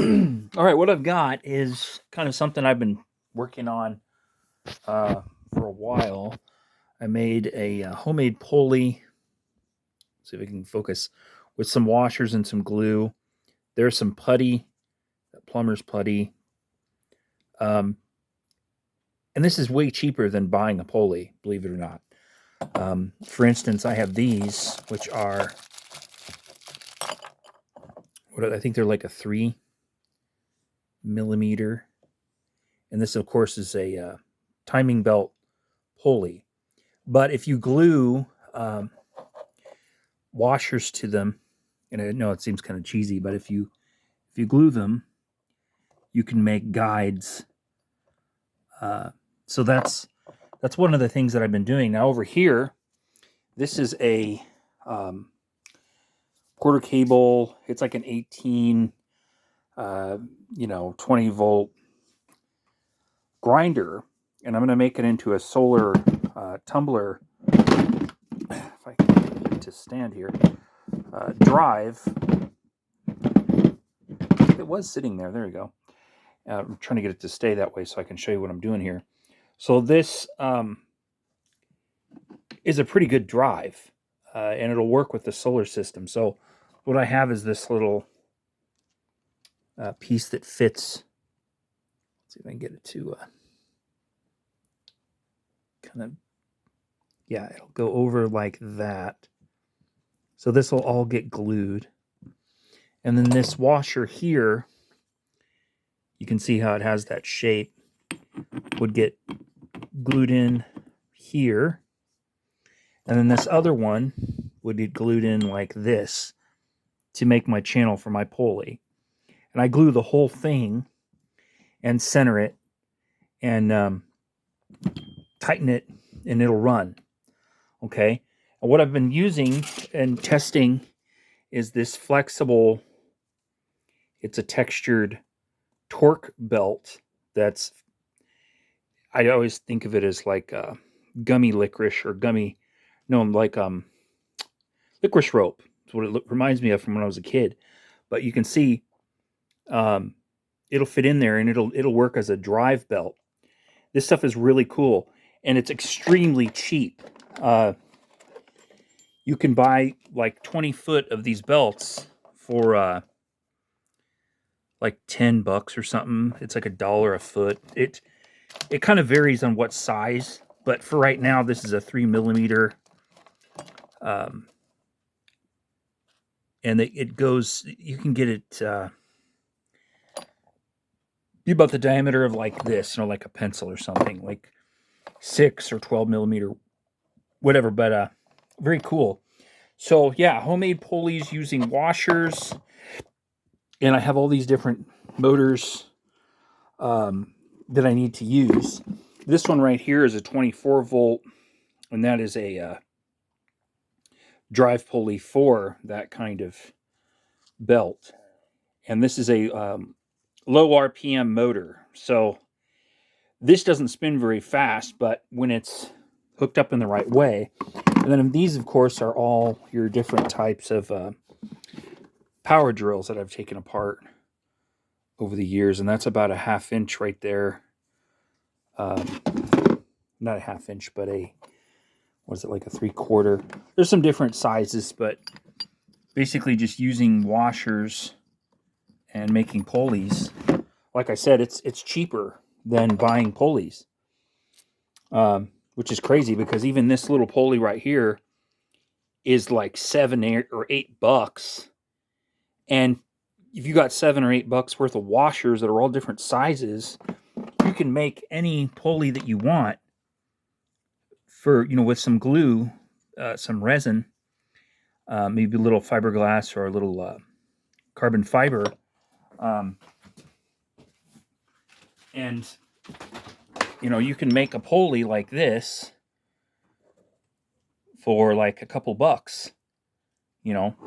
All right, what I've got is kind of something I've been working on for a while. I made a homemade pulley. See if I can focus with some washers and some glue. There's some putty, plumber's putty, um, and this is way cheaper than buying a pulley, believe it or not. For instance, I have these, which are I think they're like a 3 millimeter, and this, of course, is a timing belt pulley. But if you glue washers to them, and I know it seems kind of cheesy, but if you glue them, you can make guides. So that's one of the things that I've been doing. Now over here, this is a quarter cable. It's like an 18, 20 volt grinder, and I'm going to make it into a solar tumbler. If I can get it to stand here, drive. It was sitting there. There we go. I'm trying to get it to stay that way so I can show you what I'm doing here. So this is a pretty good drive, and it'll work with the solar system. So what I have is this little piece that fits. Let's see if I can get it to kind of, yeah, it'll go over like that. So this will all get glued. And then this washer here, you can see how it has that shape, would get glued in here. And then this other one would get glued in like this to make my channel for my pulley. And I glue the whole thing and center it and tighten it, and it'll run. Okay. And what I've been using and testing is this flexible, it's a textured torque belt that's, I always think of it as like gummy licorice or like licorice rope. That's what it reminds me of from when I was a kid. But you can see it'll fit in there, and it'll work as a drive belt. This stuff is really cool, and it's extremely cheap. You can buy like 20 foot of these belts for like $10 or something. It's like $1 a foot. It kind of varies on what size, but for right now, this is a 3 millimeter. And it goes, you can get it be about the diameter of like this, like a pencil or something, like 6 or 12 millimeter, whatever, but very cool. So yeah, homemade pulleys using washers, and I have all these different motors that I need to use. This one right here is a 24 volt, and that is a drive pulley for that kind of belt. And this is a low RPM motor. So this doesn't spin very fast, but when it's hooked up in the right way. And then these, of course, are all your different types of power drills that I've taken apart over the years. And that's about a 1/2 inch right there. Not a 1/2 inch, but like a 3/4. There's some different sizes, but basically just using washers and making pulleys. Like I said, it's cheaper than buying pulleys, which is crazy because even this little pulley right here is like $7 or $8. And if you got $7 or $8 worth of washers that are all different sizes, you can make any pulley that you want for, with some glue, some resin, maybe a little fiberglass or a little carbon fiber. And you can make a pulley like this for like a couple bucks,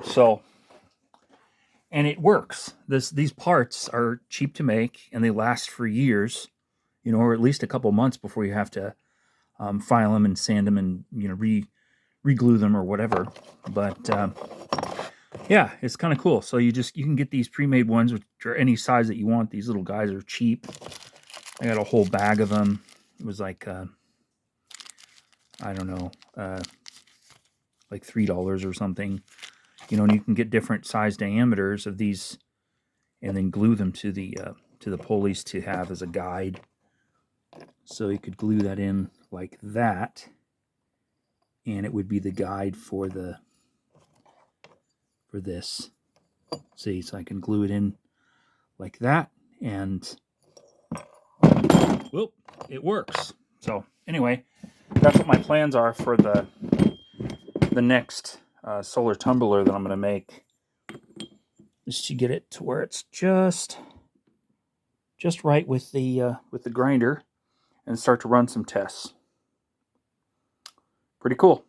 so, and it works. These parts are cheap to make, and they last for years, or at least a couple months before you have to file them and sand them and re-glue them or whatever. But yeah, it's kind of cool. So you can get these pre-made ones, which are any size that you want. These little guys are cheap. I got a whole bag of them. It was like I don't know, like $3 or something. You know, and you can get different size diameters of these, and then glue them to the pulleys to have as a guide. So you could glue that in like that, and it would be the guide for this. See, so I can glue it in like that, and whoop, it works. So anyway, that's what my plans are for the next solar tumbler that I'm going to make, is to get it to where it's just right with the grinder, and start to run some tests. Pretty cool.